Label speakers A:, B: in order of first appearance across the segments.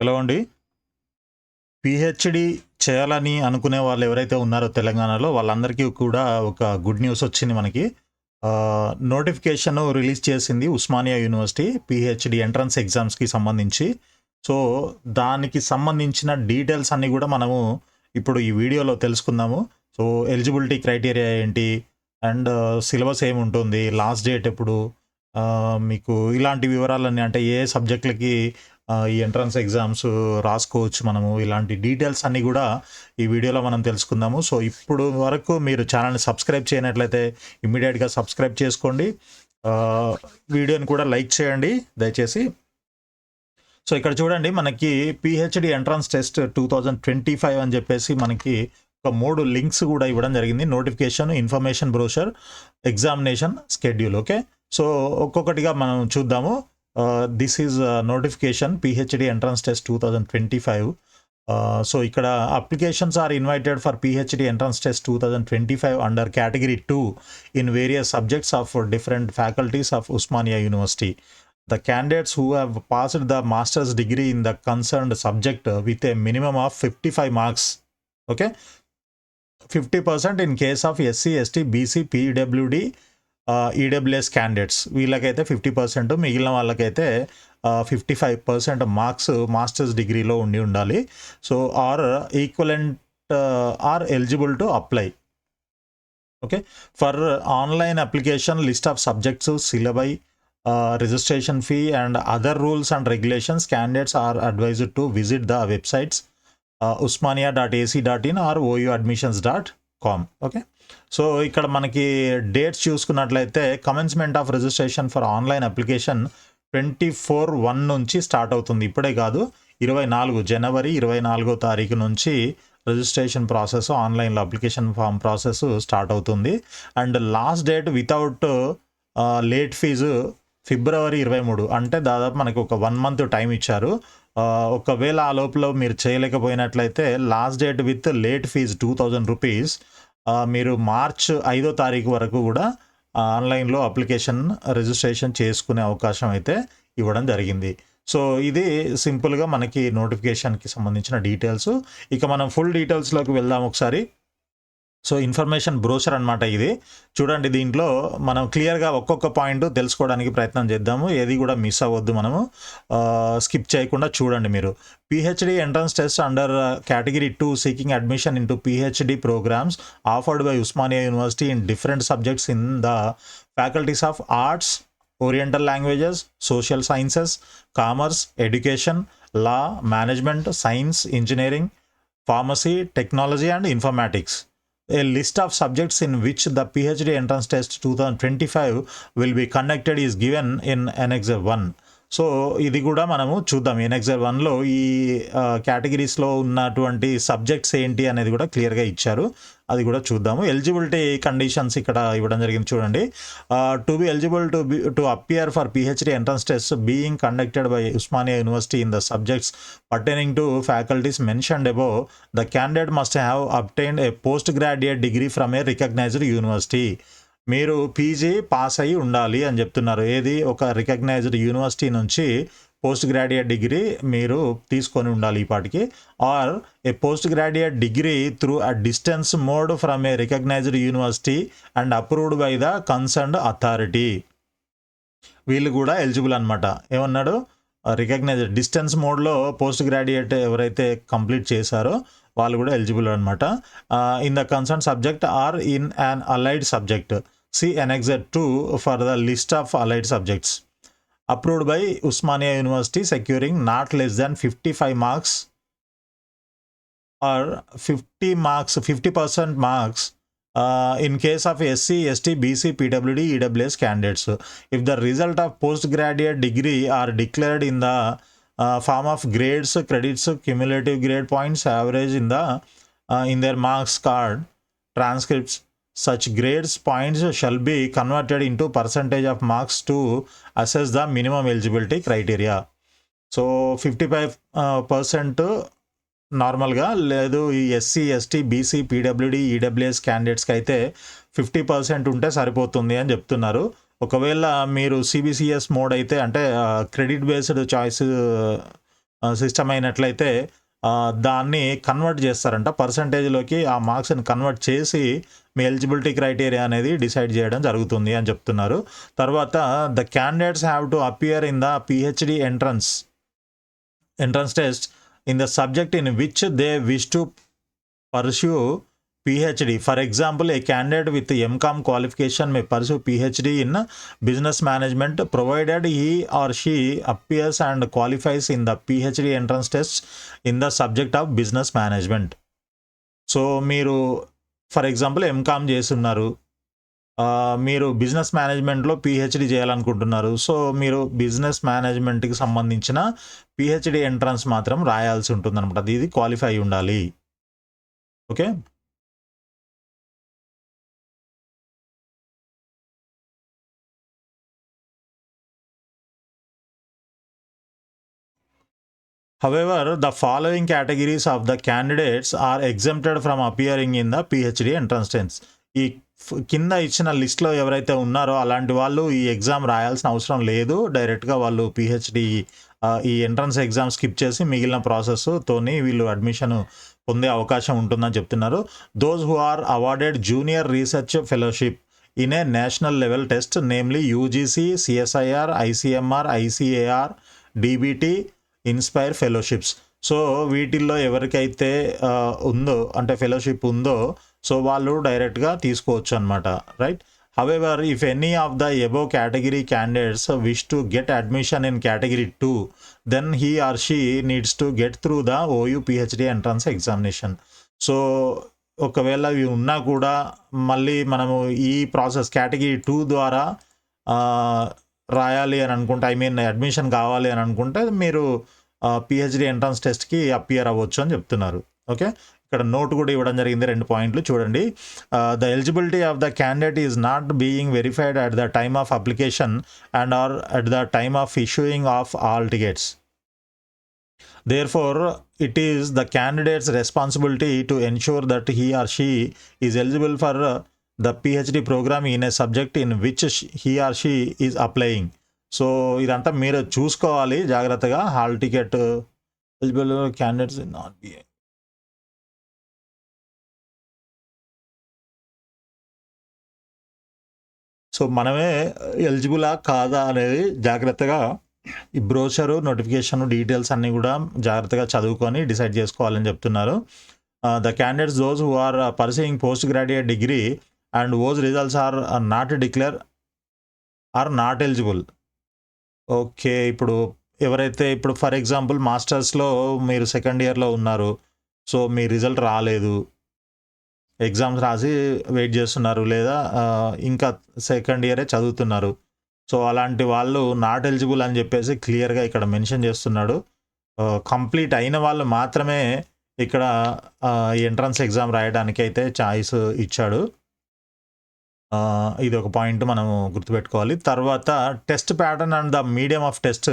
A: Hello అండి. PhD చేయాలని అనుకునే వాళ్ళు ఎవరైతే ఉన్నారో తెలంగాణలో వాళ్ళందరికీ కూడా ఒక గుడ్ న్యూస్ వచ్చింది మనకి. నోటిఫికేషన్ రిలీజ్ చేసింది ఉస్మానియా యూనివర్సిటీ పీహెచ్‌డీ ఎంట్రన్స్ ఎగ్జామ్స్‌కి సంబంధించి. సో, దానికి సంబంధించిన డీటెయిల్స్ అన్నీ కూడా మనము ఇప్పుడు ఈ వీడియోలో తెలుసుకుందాము. సో, ఎలిజిబిలిటీ క్రైటీరియా ఏంటి? అండ్ సిలబస్ ఏముంటుంది? లాస్ట్ డేట్ ఎప్పుడు? మీకు ఇలాంటి వివరాలన్నీ అంటే ఏ సబ్జెక్ట్‌లకి ఈ ఎంట్రన్స్ ఎగ్జామ్స్ రాసుకోవచ్చు మనము. ఇలాంటి డీటెయిల్స్ అన్నీ కూడా ఈ వీడియోలో మనం తెలుసుకుందాము. సో, ఇప్పుడు వరకు మీరు ఛానల్‌ని సబ్స్క్రైబ్ చేయనట్లయితే ఇమ్మీడియేట్‌గా సబ్స్క్రైబ్ చేసుకోండి. వీడియోని కూడా లైక్ చేయండి దయచేసి. సో, ఇక్కడ చూడండి మనకి పీహెచ్‌డీ ఎంట్రన్స్ టెస్ట్ 2025 అని చెప్పేసి మనకి ఒక 3 లింక్స్ కూడా ఇవ్వడం జరిగింది. Notification, information brochure, examination schedule. Okay. So, ఒక్కొక్కటిగా మనం చూద్దాము. This is notification PhD entrance test 2025. So, ఇక్కడ applications are invited for PhD entrance test 2025 under category 2 in various subjects of different faculties of Osmania University. The candidates who have passed the master's degree in the concerned subject with a minimum of 55 marks. Okay. 50% in case of SC, ST, BC, PWD, EWS candidates. వీళ్ళకైతే 50%, మిగిలిన వాళ్ళకైతే 55% marks masters డిగ్రీలో ఉండాలి. So, or equivalent are eligible to apply. Okay. For online application list of subjects, syllabi, registration fee and other rules and regulations, candidates are advised to visit the websites usmania.ac.in or ouadmissions.com. Okay. So, ఇక్కడ మనకి dates చూసుకున్నట్లయితే commencement of registration for online application 24/1 నుంచి start అవుతుంది. ఇప్పుడే కాదు, 24 జనవరి 24వ తారీఖు నుంచి రిజిస్ట్రేషన్ ప్రాసెస్, ఆన్లైన్లో అప్లికేషన్ ఫామ్ ప్రాసెస్ స్టార్ట్ అవుతుంది. And last date without late fees February 23. అంటే దాదాపు మనకు ఒక 1 మంత్ టైం ఇచ్చారు. ఒకవేళ ఆ లోపల మీరు చేయలేకపోయినట్లయితే last date with late fee 2000 rupees. మీరు మార్చ్ 5వ తారీఖు వరకు కూడా ఆన్లైన్లో అప్లికేషన్ రిజిస్ట్రేషన్ చేసుకునే అవకాశం అయితే ఇవ్వడం జరిగింది. సో, ఇది సింపుల్గా మనకి నోటిఫికేషన్కి సంబంధించిన డీటెయిల్స్. ఇక మనం ఫుల్ డీటెయిల్స్లోకి వెళ్దాం ఒకసారి. సో, ఇన్ఫర్మేషన్ బ్రోషర్ అనమాట ఇది. చూడండి, దీంట్లో మనం క్లియర్గా ఒక్కొక్క పాయింట్ తెలుసుకోవడానికి ప్రయత్నం చేద్దాము. ఏది కూడా మిస్ అవ్వద్దు, మనము స్కిప్ చేయకుండా చూడండి మీరు. PhD entrance test under category 2 seeking admission into PhD programmes offered by Osmania University in different subjects in the faculties of arts, oriental languages, social sciences, commerce, education, law, management, science, engineering, pharmacy, technology and informatics. A list of subjects in which the PhD entrance test 2025 will be conducted is given in Annexure 1. So, ఇది కూడా మనము చూద్దాం. Annexure 1లో ఈ కేటగిరీస్లో ఉన్నటువంటి subjects ఏంటి అనేది కూడా క్లియర్గా ఇచ్చారు. అది కూడా చూద్దాము. ఎలిజిబిలిటీ కండిషన్స్ ఇక్కడ ఇవ్వడం జరిగింది చూడండి. To be eligible to appear for PhD entrance test being conducted by Osmania University in the subjects pertaining to faculties mentioned above, the candidate must have obtained a post graduate degree from a recognised university. మీరు PG pass అయ్యి ఉండాలి అని చెప్తున్నారు. ఏది, ఒక recognised university నుంచి post graduate degree మీరు తీసుకొని ఉండాలి ఈ పాటికి. Or a post graduate degree through a distance mode from a recognised university and approved by the concerned authority. వీళ్ళు కూడా ఎలిజిబుల్ అనమాట. ఏమన్నాడు, రికగ్నైజ్డ్ డిస్టెన్స్ మోడ్లో పోస్ట్ గ్రాడ్యుయేట్ ఎవరైతే కంప్లీట్ చేశారో వాళ్ళు కూడా ఎలిజిబుల్ అనమాట. In the concern subject or in an allied subject. See Annexure 2 for the list of allied subjects. Approved by Usmania University, securing not less than 55 marks or 50% marks in case of SC, ST, BC, PWD, EWS candidates. If the result of postgraduate degree are declared in the form of grades, credits, cumulative grade points, average in their marks card, transcripts, such grades points shall be converted into percentage of marks to assess the minimum eligibility criteria. So, 55% నార్మల్గా, లేదు ఈ SC, ST, BC, PWD, EWS క్యాండిడేట్స్కి అయితే 50% ఉంటే సరిపోతుంది అని చెప్తున్నారు. ఒకవేళ మీరు సిబిసిఎస్ మోడ్ అయితే, అంటే క్రెడిట్ బేస్డ్ చాయిస్ సిస్టమ్ అయినట్లయితే దాన్ని కన్వర్ట్ చేస్తారంట పర్సంటేజ్లోకి. ఆ మార్క్స్ని కన్వర్ట్ చేసి మీ ఎలిజిబిలిటీ క్రైటీరియా అనేది డిసైడ్ చేయడం జరుగుతుంది అని చెప్తున్నారు. తర్వాత the candidates have to appear in the PhD entrance test in the subject in which they wish to pursue PhD. For example, a candidate with MCOM qualification may pursue PhD in business management provided he or she appears and qualifies in the PhD entrance test in the subject of business management. So మీరు for example MCom చేస్తున్నారు, మీరు business మేనేజ్మెంట్లో PhD చేయాలనుకుంటున్నారు. So మీరు business మేనేజ్మెంట్కి సంబంధించిన PhD entrance మాత్రం రాయాల్సి ఉంటుంది అనమాట. ఇది క్వాలిఫై అయి ఉండాలి. Okay. However, the following categories of the candidates are exempted from appearing in the PhD entrance test. ఈ కింద ఇచ్చిన లిస్ట్లో ఎవరైతే ఉన్నారో అలాంటి వాళ్ళు ఈ ఎగ్జామ్ రాయాల్సిన అవసరం లేదు. డైరెక్ట్గా వాళ్ళు పిహెచ్డి ఈ ఎంట్రన్స్ ఎగ్జామ్ స్కిప్ చేసి మిగిలిన ప్రాసెస్తోని వీళ్ళు అడ్మిషన్ పొందే అవకాశం ఉంటుందని చెప్తున్నారు. Those who are awarded junior research fellowship in a national level test namely UGC, CSIR, ICMR, ICAR, DBT, INSPIRE fellowships. So వీటిల్లో ఎవరికైతే ఉందో అంటే ఫెలోషిప్ ఉందో సో వాళ్ళు డైరెక్ట్గా తీసుకోవచ్చు అనమాట. Right. However if any of the above category candidates wish to get admission in category 2 then he or she needs to get through the OU PhD entrance examination. So ఒకవేళ ఇవి ఉన్నా కూడా మళ్ళీ మనము ఈ ప్రాసెస్ కేటగిరీ 2 ద్వారా రాయాలి అని అనుకుంటే, ఐ మీన్ అడ్మిషన్ కావాలి అని అనుకుంటే మీరు పిహెచ్డి ఎంట్రన్స్ టెస్ట్కి అపియర్ అవ్వచ్చు అని చెప్తున్నారు. ఓకే. ఇక్కడ నోట్ కూడా ఇవ్వడం జరిగింది, 2 పాయింట్లు చూడండి. The eligibility of the candidate is not being verified at the time of application and or at the time of issuing of hall tickets. Therefore, it is the candidate's responsibility to ensure that he or she is eligible for the PhD program in a subject in which he or she is applying. So ఇదంతా మీరు చూసుకోవాలి జాగ్రత్తగా. Hall ticket eligible candidates not be. So మనమే ఎలిజిబులా కాదా అనేది జాగ్రత్తగా ఈ బ్రోషరు, notification, details అన్నీ కూడా జాగ్రత్తగా చదువుకొని డిసైడ్ చేసుకోవాలని చెప్తున్నారు. The candidates those who are pursuing post graduate degree and whose results are not declared are not eligible. Okay. ఇప్పుడు ఎవరైతే ఇప్పుడు ఫర్ ఎగ్జాంపుల్ మాస్టర్స్లో మీరు సెకండ్ ఇయర్లో ఉన్నారు, సో మీ రిజల్ట్ రాలేదు, ఎగ్జామ్స్ రాసి వెయిట్ చేస్తున్నారు, లేదా ఇంకా సెకండ్ ఇయరే చదువుతున్నారు. సో అలాంటి వాళ్ళు నాట్ ఎలిజిబుల్ అని చెప్పేసి క్లియర్గా ఇక్కడ మెన్షన్ చేస్తున్నాడు. కంప్లీట్ అయిన వాళ్ళు మాత్రమే ఇక్కడ ఎంట్రన్స్ ఎగ్జామ్ రాయడానికి అయితే ఛాయిస్ ఇచ్చాడు. ఇది ఒక పాయింట్ మనము గుర్తుపెట్టుకోవాలి. తర్వాత test pattern and the medium of test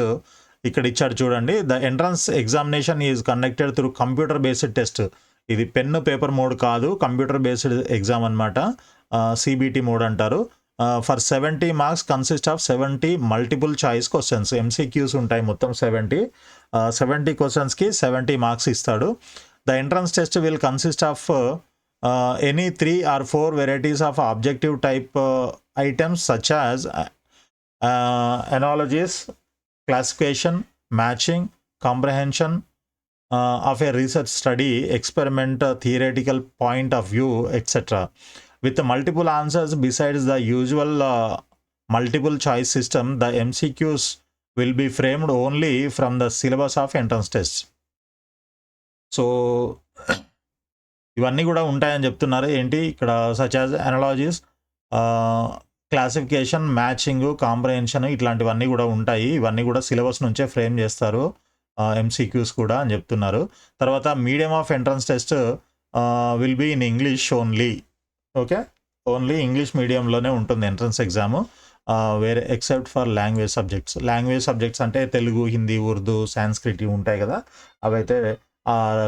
A: ఇక్కడ ఇచ్చాడు చూడండి. The entrance examination is conducted through computer based test. ఇది పెన్ పేపర్ మోడ్ కాదు, కంప్యూటర్ బేస్డ్ ఎగ్జామ్ అనమాట. సిబిటి మోడ్ అంటారు. For 70 marks consist of 70 multiple choice questions. MCQs ఉంటాయి మొత్తం 70 క్వశ్చన్స్కి 70 మార్క్స్ ఇస్తాడు. The entrance test will consist of any 3 or 4 varieties of objective type items such as analogies, classification, matching, comprehension of a research study, experiment, theoretical point of view, etc. With multiple answers besides the usual multiple choice system, the MCQs will be framed only from the syllabus of entrance tests. So ఇవన్నీ కూడా ఉంటాయని చెప్తున్నారు. ఏంటి ఇక్కడ such as analogies, classification, matching, comprehension ఇట్లాంటివన్నీ కూడా ఉంటాయి. ఇవన్నీ కూడా సిలబస్ నుంచే ఫ్రేమ్ చేస్తారు ఎంసీక్యూస్ కూడా అని చెప్తున్నారు. తర్వాత medium of entrance test will be in English only. Okay. Only English మీడియంలోనే ఉంటుంది ఎంట్రన్స్ ఎగ్జాము. వేరే except for language subjects. Language subjects అంటే తెలుగు, హిందీ, ఉర్దూ, సాంస్క్రిట్ ఉంటాయి కదా, అవైతే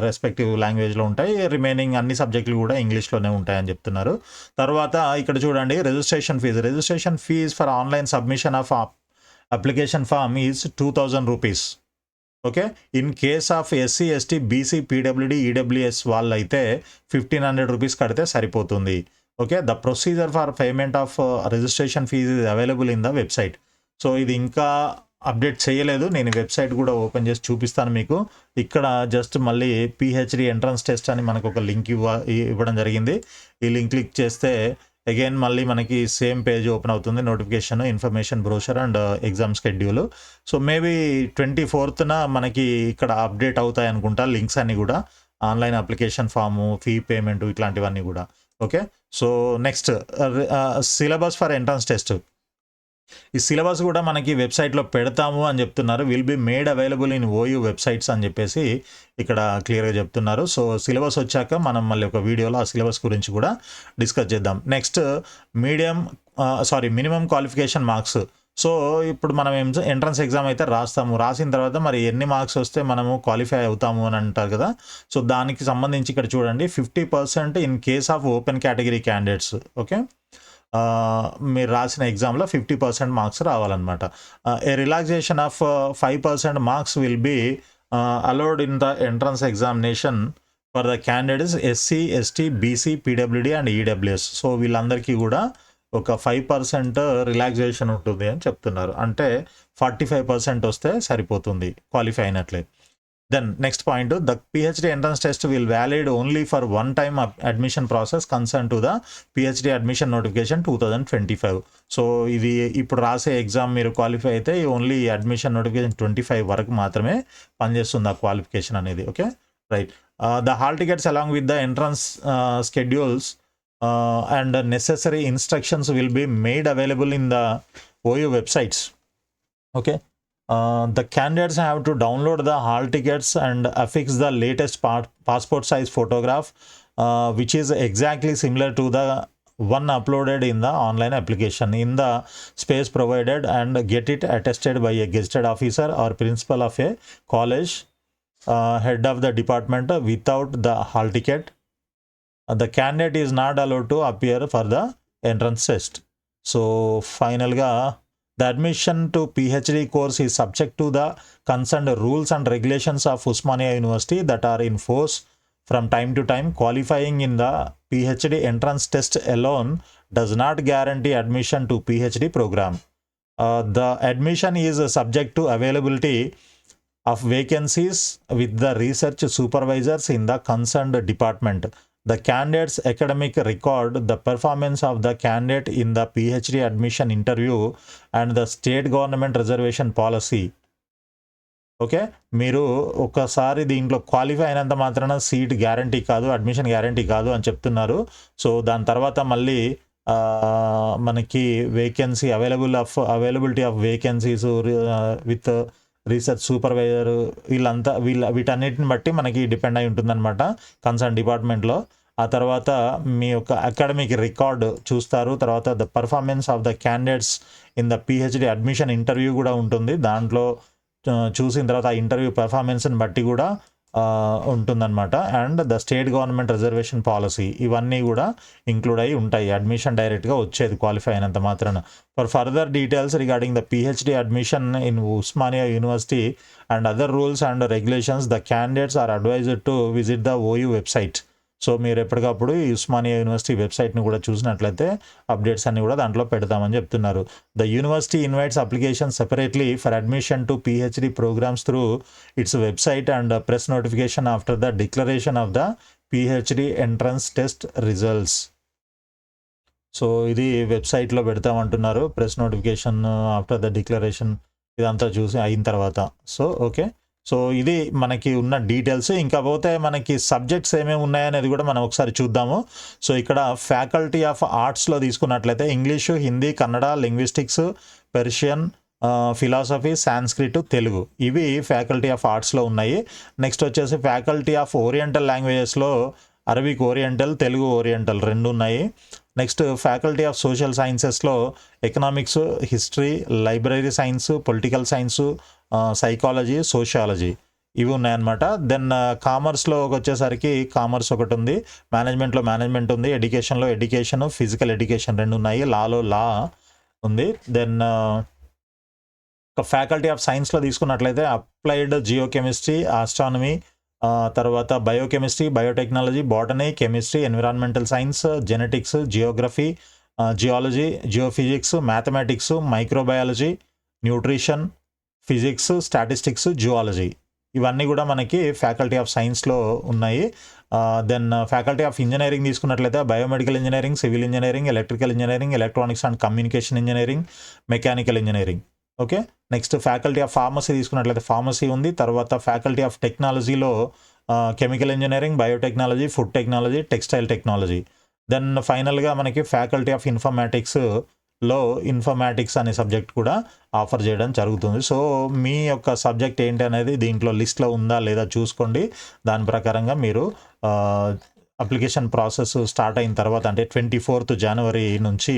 A: రెస్పెక్టివ్ లాంగ్వేజ్లో ఉంటాయి. రిమైనింగ్ అన్ని సబ్జెక్టులు కూడా ఇంగ్లీష్లోనే ఉంటాయని చెప్తున్నారు. తర్వాత ఇక్కడ చూడండి registration fee for online submission of application form is 2000 rupees. Okay. In case of SC, ST, BC, PWD, EWS వాళ్ళైతే 1500 రూపీస్ కడితే సరిపోతుంది. Okay. The procedure for payment of registration fee is available in the website. So ఇది ఇంకా update చేయలేదు. నేను website కూడా open చేసి చూపిస్తాను మీకు. ఇక్కడ జస్ట్ మళ్ళీ పిహెచ్డి ఎంట్రన్స్ టెస్ట్ అని మనకు ఒక లింక్ ఇవ్వడం జరిగింది. ఈ లింక్ క్లిక్ చేస్తే అగైన్ మళ్ళీ మనకి సేమ్ పేజ్ ఓపెన్ అవుతుంది. Notification, information brochure and exam schedule. So maybe 24న మనకి ఇక్కడ అప్డేట్ అవుతాయి అనుకుంటా లింక్స్ అన్నీ కూడా. Online application form, fee payment ఇట్లాంటివన్నీ కూడా. Okay. So next syllabus for entrance test. ఈ సిలబస్ కూడా మనకి వెబ్సైట్లో పెడతాము అని చెప్తున్నారు. Will be made available in OU websites అని చెప్పేసి ఇక్కడ క్లియర్గా చెప్తున్నారు. సో సిలబస్ వచ్చాక మనం మళ్ళీ ఒక వీడియోలో ఆ సిలబస్ గురించి కూడా డిస్కస్ చేద్దాం. Next minimum qualification marks. So ఇప్పుడు మనం ఎంట్రన్స్ ఎగ్జామ్ అయితే రాసిన తర్వాత మరి ఎన్ని మార్క్స్ వస్తే మనము క్వాలిఫై అవుతాము అని అంటారు కదా. సో దానికి సంబంధించి ఇక్కడ చూడండి, 50% in case of open category candidates. Okay. మీరు రాసిన ఎగ్జామ్లో 50% మార్క్స్ రావాలన్నమాట. A relaxation of 5% marks will be allowed in the entrance examination for the candidates SC, ST, BC, PWD and EWS. So వీళ్ళందరికీ కూడా ఒక 5% రిలాక్సేషన్ ఉంటుంది అని చెప్తున్నారు. అంటే 45% వస్తే సరిపోతుంది, qualify అయినట్లే. Then next point, the PhD entrance test will valid only for one time admission process concerned to the PhD admission notification 2025. So ఇది ఇప్పుడు రాసే ఎగ్జామ్ మీరు క్వాలిఫై అయితే ఓన్లీ అడ్మిషన్ నోటిఫికేషన్ 25 వరకు మాత్రమే పనిచేస్తుంది ఆ క్వాలిఫికేషన్ అనేది. Okay, right. The hall tickets along with the entrance schedules and necessary instructions will be made available in the OU websites. Okay. The candidates have to download the hall tickets and affix the latest passport size photograph, which is exactly similar to the one uploaded in the online application in the space provided, and get it attested by a gazetted officer or principal of a college, head of the department. Without the hall ticket, the candidate is not allowed to appear for the entrance test. So final ga the admission to PhD course is subject to the concerned rules and regulations of Osmania University that are in force from time to time. Qualifying in the PhD entrance test alone does not guarantee admission to PhD program. The admission is subject to availability of vacancies with the research supervisors in the concerned department. The candidate's academic record, the performance of the candidate in the PhD admission interview, and the state government reservation policy. Okay, మీరు ఒకసారి దీంట్లో qualify అయినంత మాత్రాన seat guarantee కాదు, admission guarantee కాదు అని చెప్తున్నారు. So దాని తర్వాత మళ్ళీ మనకి vacancy availability of vacancies with research supervisor వీటన్నిటిని బట్టి మనకి డిపెండ్ అయి ఉంటుందన్నమాట కన్సర్న్ డిపార్ట్మెంట్లో. ఆ తర్వాత మీ యొక్క అకాడమిక్ రికార్డ్ చూస్తారు. తర్వాత the performance of the candidates in the PhD admission interview కూడా ఉంటుంది. దాంట్లో చూసిన తర్వాత ఆ ఇంటర్వ్యూ పర్ఫార్మెన్స్ని బట్టి కూడా ఉంటుందన్నమాట. And the state government reservation policy, ఇవన్నీ కూడా ఇంక్లూడ్ అయి ఉంటాయి. అడ్మిషన్ డైరెక్ట్గా వచ్చేది క్వాలిఫై అయినంత మాత్రాన. For further details regarding the PhD admission in Osmania University and other rules and regulations, the candidates are advised to visit the OU website. So మీరు ఎప్పటికప్పుడు ఈ ఉస్మానియా యూనివర్సిటీ వెబ్సైట్ని కూడా చూసినట్లయితే అప్డేట్స్ అన్ని కూడా దాంట్లో పెడతామని చెప్తున్నారు. The university invites application separately for admission to PhD programmes through its website and press notification after the declaration of the PhD entrance test results. So ఇది వెబ్సైట్లో పెడతామంటున్నారు, press notification after the declaration ఇదంతా చూసి అయిన తర్వాత. So okay, so ఇది మనకి ఉన్న డీటెయిల్స్. ఇంకా పోతే మనకి సబ్జెక్ట్స్ ఏమేమి ఉన్నాయనేది కూడా మనం ఒకసారి చూద్దాము. సో ఇక్కడ ఫ్యాకల్టీ ఆఫ్ ఆర్ట్స్లో తీసుకున్నట్లయితే English, Hindi, Kannada, linguistics, Persian, philosophy, Sanskrit, Telugu, ఇవి ఫ్యాకల్టీ ఆఫ్ ఆర్ట్స్లో ఉన్నాయి. నెక్స్ట్ వచ్చేసి ఫ్యాకల్టీ ఆఫ్ ఓరియంటల్ లాంగ్వేజెస్లో అరబిక్ ఓరియంటల్, తెలుగు ఓరియంటల్ రెండు ఉన్నాయి. నెక్స్ట్ ఫ్యాకల్టీ ఆఫ్ సోషల్ సైన్సెస్లో economics, history, library science, political science, psychology, sociology, ఇవి ఉన్నాయన్నమాట. దెన్ కామర్స్లో వచ్చేసరికి కామర్స్ ఒకటి ఉంది, మేనేజ్మెంట్లో మేనేజ్మెంట్ ఉంది, ఎడ్యుకేషన్లో ఎడ్యుకేషన్, ఫిజికల్ ఎడ్యుకేషన్ రెండు ఉన్నాయి, లాలో లా ఉంది. దెన్ ఫ్యాకల్టీ ఆఫ్ సైన్స్లో తీసుకున్నట్లయితే అప్లైడ్ జియోకెమిస్ట్రీ, ఆస్ట్రానమీ, తర్వాత biochemistry, biotechnology, botany, chemistry, environmental science, genetics, geography, geology, geophysics, mathematics, microbiology, nutrition, physics, statistics, zoology, ఇవన్నీ కూడా మనకి ఫ్యాకల్టీ ఆఫ్ సైన్స్లో ఉన్నాయి. దెన్ ఫ్యాకల్టీ ఆఫ్ ఇంజనీరింగ్ తీసుకున్నట్లయితే biomedical engineering, civil engineering, electrical engineering, electronics and communication engineering, mechanical engineering. Okay, next faculty of pharmacy తీసుకున్నట్లయితే pharmacy ఉంది. తర్వాత faculty of టెక్నాలజీలో chemical engineering, biotechnology, food technology, textile technology. Then ఫైనల్గా మనకి faculty of ఇన్ఫర్మాటిక్స్లో informatics అనే subject కూడా offer చేయడం జరుగుతుంది. సో మీ యొక్క సబ్జెక్ట్ ఏంటి అనేది దీంట్లో లిస్ట్లో ఉందా లేదా చూసుకోండి. దాని ప్రకారంగా మీరు అప్లికేషన్ ప్రాసెస్ స్టార్ట్ అయిన తర్వాత అంటే 24th జనవరి నుంచి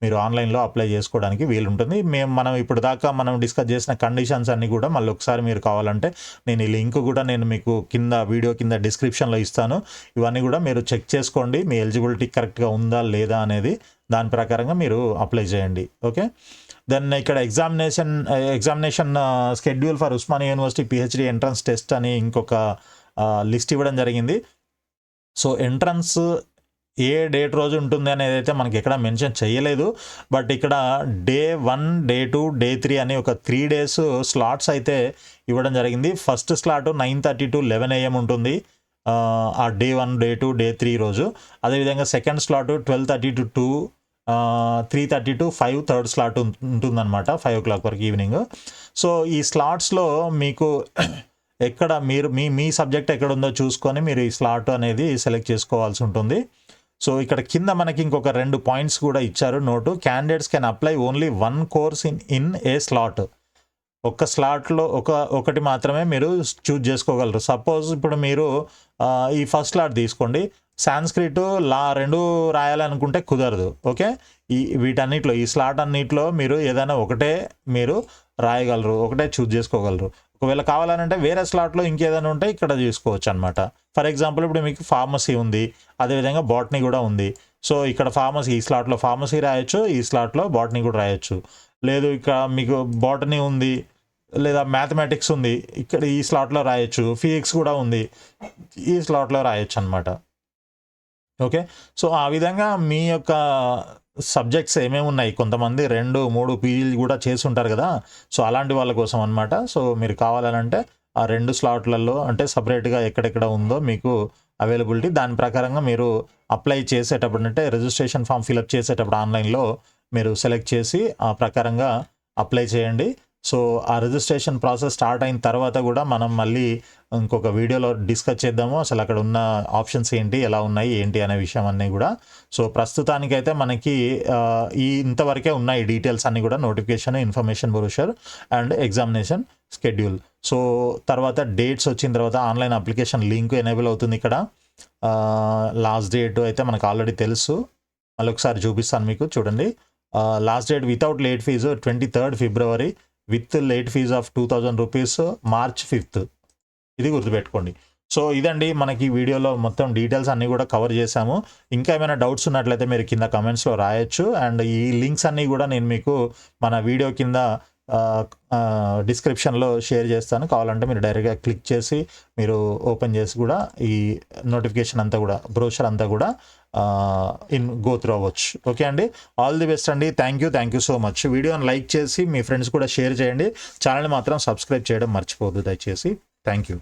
A: మీరు ఆన్లైన్లో అప్లై చేసుకోవడానికి వీలుంటుంది. మనం ఇప్పుడు దాకా మనం డిస్కస్ చేసిన కండిషన్స్ అన్నీ కూడా మళ్ళీ ఒకసారి మీరు కావాలంటే నేను ఈ లింక్ కూడా నేను మీకు వీడియో కింద డిస్క్రిప్షన్లో ఇస్తాను. ఇవన్నీ కూడా మీరు చెక్ చేసుకోండి, మీ ఎలిజిబిలిటీ కరెక్ట్గా ఉందా లేదా అనేది. దాని ప్రకారంగా మీరు అప్లై చేయండి. ఓకే, దెన్ ఇక్కడ examination schedule for Osmania university PhD entrance test అని ఇంకొక లిస్ట్ ఇవ్వడం జరిగింది. సో ఎంట్రన్స్ ఏ డేట్ రోజు ఉంటుంది అనేది అయితే మనకి ఎక్కడ మెన్షన్ చేయలేదు. బట్ ఇక్కడ డే 1, డే 2, డే 3 అని ఒక 3 days స్లాట్స్ అయితే ఇవ్వడం జరిగింది. ఫస్ట్ స్లాట్ 9:30 to 11 AM ఉంటుంది ఆ డే 1, డే 2, డే 3 రోజు. అదేవిధంగా second slot 12:30 to 2, 3:30 to 5 third slot ఉంటుందన్నమాట, 5 o'clock వరకు ఈవినింగ్. సో ఈ స్లాట్స్లో మీకు ఎక్కడ మీరు మీ సబ్జెక్ట్ ఎక్కడ ఉందో చూసుకొని మీరు ఈ స్లాట్ అనేది సెలెక్ట్ చేసుకోవాల్సి ఉంటుంది. సో ఇక్కడ కింద మనకి ఇంకొక 2 పాయింట్స్ కూడా ఇచ్చారు note. Candidates can apply only 1 course in a slot. ఒక్క స్లాట్లో ఒకటి మాత్రమే మీరు చూజ్ చేసుకోగలరు. సపోజ్ ఇప్పుడు మీరు ఈ ఫస్ట్ స్లాట్ తీసుకోండి, సాంస్క్రిట్, లా 2 రాయాలనుకుంటే కుదరదు. ఓకే, వీటన్నిటిలో ఈ స్లాట్ అన్నిటిలో మీరు ఏదైనా ఒకటే మీరు రాయగలరు, ఒకటే చూజ్ చేసుకోగలరు. ఒకవేళ కావాలంటే వేరే స్లాట్లో ఇంకేదైనా ఉంటే ఇక్కడ చూసుకోవచ్చు అనమాట. ఫర్ ఎగ్జాంపుల్ ఇప్పుడు మీకు ఫార్మసీ ఉంది, అదేవిధంగా బాటనీ కూడా ఉంది. సో ఇక్కడ ఫార్మసీ, ఈ స్లాట్లో ఫార్మసీ రాయొచ్చు, ఈ స్లాట్లో బాటనీ కూడా రాయొచ్చు. లేదు ఇక్కడ మీకు బాటనీ ఉంది లేదా మ్యాథమెటిక్స్ ఉంది, ఇక్కడ ఈ స్లాట్లో రాయొచ్చు. ఫిజిక్స్ కూడా ఉంది, ఈ స్లాట్లో రాయొచ్చు అనమాట. ఓకే, సో ఆ విధంగా మీ యొక్క సబ్జెక్ట్స్ ఏమేమి ఉన్నాయి, కొంతమంది 2, 3 పీజీలు కూడా చేసి ఉంటారు కదా. సో అలాంటి వాళ్ళ కోసం అనమాట. సో మీరు కావాలంటే ఆ 2 స్లాట్లలో అంటే సపరేట్గా ఎక్కడెక్కడ ఉందో మీకు అవైలబిలిటీ, దాని ప్రకారంగా మీరు అప్లై చేసేటప్పుడు అంటే రిజిస్ట్రేషన్ ఫామ్ ఫిలప్ చేసేటప్పుడు ఆన్లైన్లో మీరు సెలెక్ట్ చేసి ఆ ప్రకారంగా అప్లై చేయండి. సో ఆ రిజిస్ట్రేషన్ ప్రాసెస్ స్టార్ట్ అయిన తర్వాత కూడా మనం మళ్ళీ ఇంకొక వీడియోలో డిస్కస్ చేద్దాము, అసలు అక్కడ ఉన్న ఆప్షన్స్ ఏంటి, ఎలా ఉన్నాయి ఏంటి అనే విషయం అన్నీ కూడా. సో ప్రస్తుతానికైతే మనకి ఇంతవరకే ఉన్నాయి డీటెయిల్స్ అన్నీ కూడా, notification, information brochure and examination schedule. So తర్వాత డేట్స్ వచ్చిన తర్వాత ఆన్లైన్ అప్లికేషన్ లింక్ ఎనేబుల్ అవుతుంది. ఇక్కడ లాస్ట్ డేట్ అయితే మనకు ఆల్రెడీ తెలుసు, మళ్ళీ ఒకసారి చూపిస్తాను మీకు, చూడండి. Last date without late fee 23rd February, with late fee of 2000 rupees March 5th. ఇది గుర్తుపెట్టుకోండి. సో ఇదండి మనకి వీడియోలో మొత్తం డీటెయిల్స్ అన్నీ కూడా కవర్ చేశాము. ఇంకా ఏమైనా డౌట్స్ ఉన్నట్లయితే మీరు కింద కమెంట్స్లో రాయొచ్చు. అండ్ ఈ లింక్స్ అన్నీ కూడా నేను మీకు మన వీడియో కింద డిస్క్రిప్షన్లో షేర్ చేస్తాను. కావాలంటే మీరు డైరెక్ట్గా క్లిక్ చేసి మీరు ఓపెన్ చేసి కూడా ఈ నోటిఫికేషన్ అంతా కూడా, బ్రోషర్ అంతా కూడా గో త్రూ అవ్వచ్చు. ఓకే అండి, ఆల్ ది బెస్ట్ అండి. Thank you so much. వీడియోని లైక్ చేసి మీ ఫ్రెండ్స్ కూడా షేర్ చేయండి. ఛానల్ మాత్రం సబ్స్క్రైబ్ చేయడం మర్చిపోవద్దు దయచేసి. Thank you.